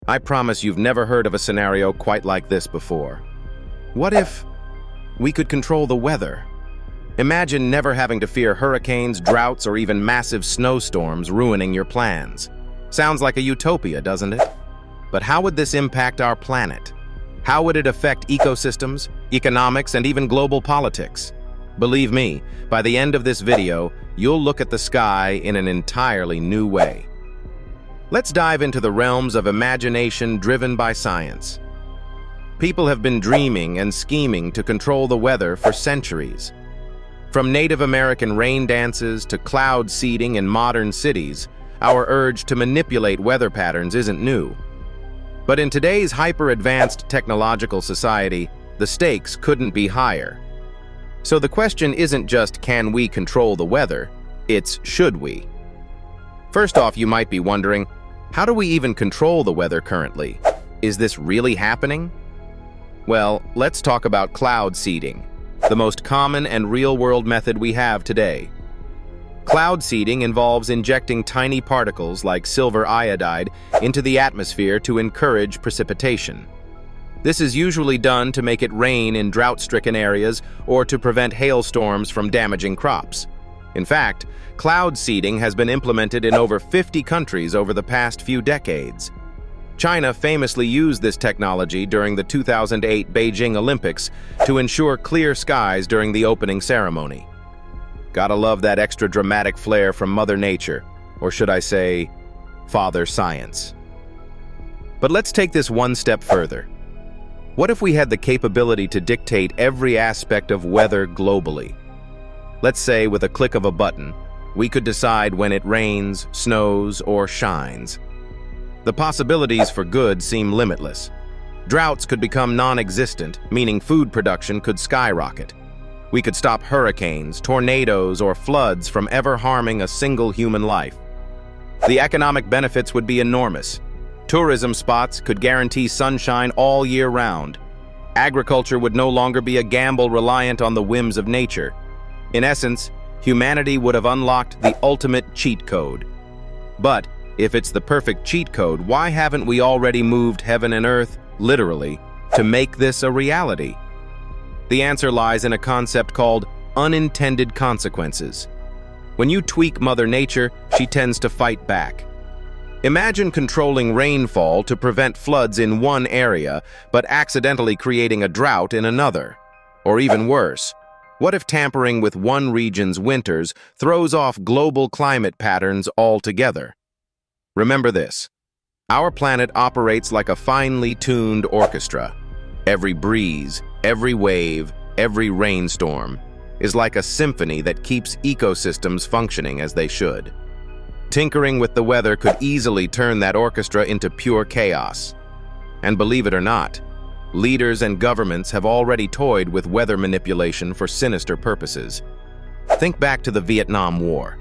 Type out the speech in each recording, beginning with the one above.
I promise you've never heard of a scenario quite like this before. What if we could control the weather? Imagine never having to fear hurricanes, droughts, or even massive snowstorms ruining your plans. Sounds like a utopia, doesn't it? But how would this impact our planet? How would it affect ecosystems, economics, and even global politics? Believe me, by the end of this video, you'll look at the sky in an entirely new way. Let's dive into the realms of imagination driven by science. People have been dreaming and scheming to control the weather for centuries. From Native American rain dances to cloud seeding in modern cities, our urge to manipulate weather patterns isn't new. But in today's hyper-advanced technological society, the stakes couldn't be higher. So the question isn't just can we control the weather, it's should we? First off, you might be wondering, how do we even control the weather currently? Is this really happening? Well, let's talk about cloud seeding, the most common and real-world method we have today. Cloud seeding involves injecting tiny particles like silver iodide into the atmosphere to encourage precipitation. This is usually done to make it rain in drought-stricken areas or to prevent hailstorms from damaging crops. In fact, cloud seeding has been implemented in over 50 countries over the past few decades. China famously used this technology during the 2008 Beijing Olympics to ensure clear skies during the opening ceremony. Gotta love that extra dramatic flair from Mother Nature, or should I say, Father Science. But let's take this one step further. What if we had the capability to dictate every aspect of weather globally? Let's say with a click of a button, we could decide when it rains, snows, or shines. The possibilities for good seem limitless. Droughts could become non-existent, meaning food production could skyrocket. We could stop hurricanes, tornadoes, or floods from ever harming a single human life. The economic benefits would be enormous. Tourism spots could guarantee sunshine all year round. Agriculture would no longer be a gamble reliant on the whims of nature. In essence, humanity would have unlocked the ultimate cheat code. But if it's the perfect cheat code, why haven't we already moved heaven and earth, literally, to make this a reality? The answer lies in a concept called unintended consequences. When you tweak Mother Nature, she tends to fight back. Imagine controlling rainfall to prevent floods in one area, but accidentally creating a drought in another. Or even worse, what if tampering with one region's winters throws off global climate patterns altogether? Remember this: our planet operates like a finely tuned orchestra. Every breeze, every wave, every rainstorm is like a symphony that keeps ecosystems functioning as they should. Tinkering with the weather could easily turn that orchestra into pure chaos. And believe it or not, leaders and governments have already toyed with weather manipulation for sinister purposes. Think back to the Vietnam War.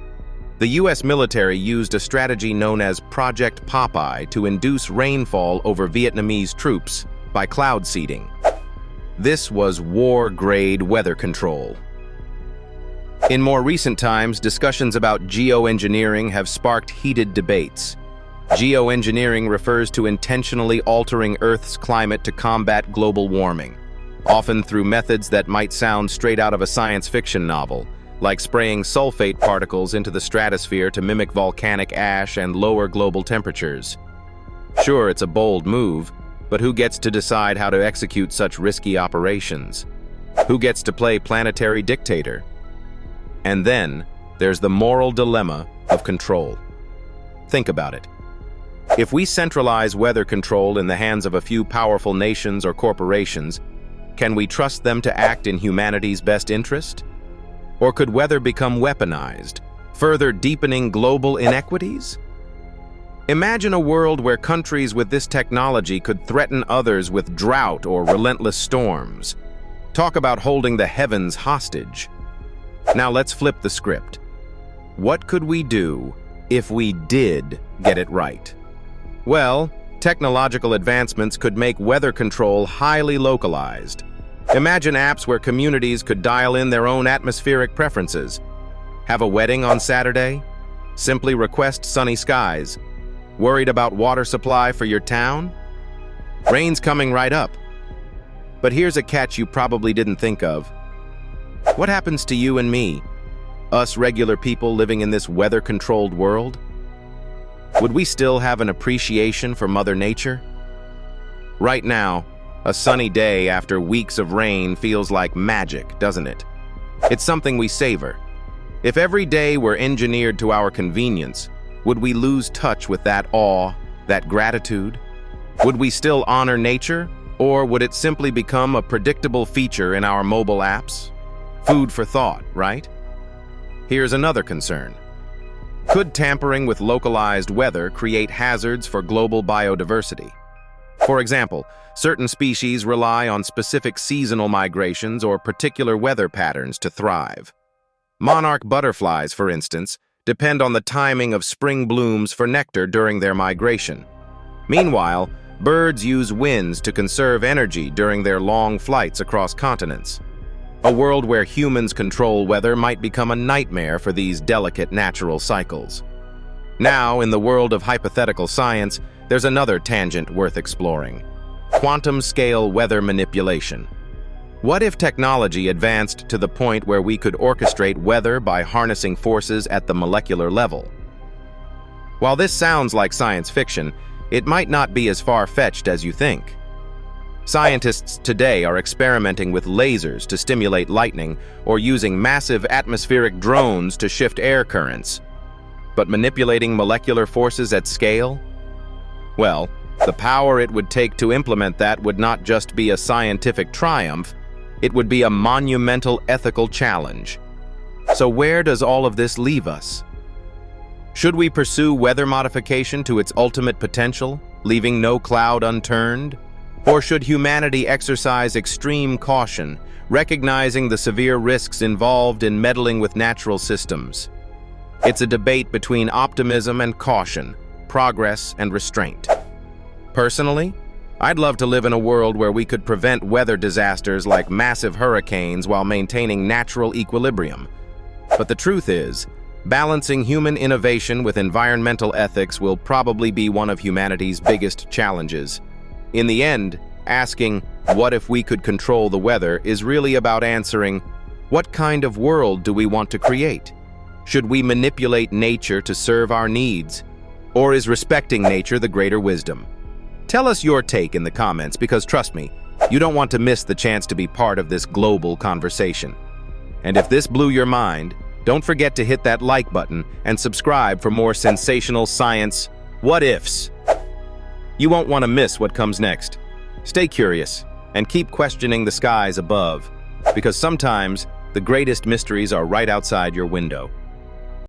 The US military used a strategy known as Project Popeye to induce rainfall over Vietnamese troops by cloud seeding. This was war-grade weather control. In more recent times, discussions about geoengineering have sparked heated debates. Geoengineering refers to intentionally altering Earth's climate to combat global warming, often through methods that might sound straight out of a science fiction novel, like spraying sulfate particles into the stratosphere to mimic volcanic ash and lower global temperatures. Sure, it's a bold move, but who gets to decide how to execute such risky operations? Who gets to play planetary dictator? And then, there's the moral dilemma of control. Think about it. If we centralize weather control in the hands of a few powerful nations or corporations, can we trust them to act in humanity's best interest? Or could weather become weaponized, further deepening global inequities? Imagine a world where countries with this technology could threaten others with drought or relentless storms. Talk about holding the heavens hostage. Now let's flip the script. What could we do if we did get it right? Well, technological advancements could make weather control highly localized. Imagine apps where communities could dial in their own atmospheric preferences. Have a wedding on Saturday? Simply request sunny skies. Worried about water supply for your town? Rain's coming right up. But here's a catch you probably didn't think of. What happens to you and me, us regular people living in this weather-controlled world? Would we still have an appreciation for Mother Nature? Right now, a sunny day after weeks of rain feels like magic, doesn't it? It's something we savor. If every day were engineered to our convenience, would we lose touch with that awe, that gratitude? Would we still honor nature, or would it simply become a predictable feature in our mobile apps? Food for thought, right? Here's another concern. Could tampering with localized weather create hazards for global biodiversity? For example, certain species rely on specific seasonal migrations or particular weather patterns to thrive. Monarch butterflies, for instance, depend on the timing of spring blooms for nectar during their migration. Meanwhile, birds use winds to conserve energy during their long flights across continents. A world where humans control weather might become a nightmare for these delicate natural cycles. Now, in the world of hypothetical science, there's another tangent worth exploring: quantum-scale weather manipulation. What if technology advanced to the point where we could orchestrate weather by harnessing forces at the molecular level? While this sounds like science fiction, it might not be as far-fetched as you think. Scientists today are experimenting with lasers to stimulate lightning or using massive atmospheric drones to shift air currents. But manipulating molecular forces at scale? Well, the power it would take to implement that would not just be a scientific triumph, it would be a monumental ethical challenge. So where does all of this leave us? Should we pursue weather modification to its ultimate potential, leaving no cloud unturned? Or should humanity exercise extreme caution, recognizing the severe risks involved in meddling with natural systems? It's a debate between optimism and caution, progress and restraint. Personally, I'd love to live in a world where we could prevent weather disasters like massive hurricanes while maintaining natural equilibrium. But the truth is, balancing human innovation with environmental ethics will probably be one of humanity's biggest challenges. In the end, asking, what if we could control the weather, is really about answering, what kind of world do we want to create? Should we manipulate nature to serve our needs? Or is respecting nature the greater wisdom? Tell us your take in the comments, because trust me, you don't want to miss the chance to be part of this global conversation. And if this blew your mind, don't forget to hit that like button and subscribe for more sensational science what-ifs. You won't want to miss what comes next. Stay curious and keep questioning the skies above, because sometimes the greatest mysteries are right outside your window.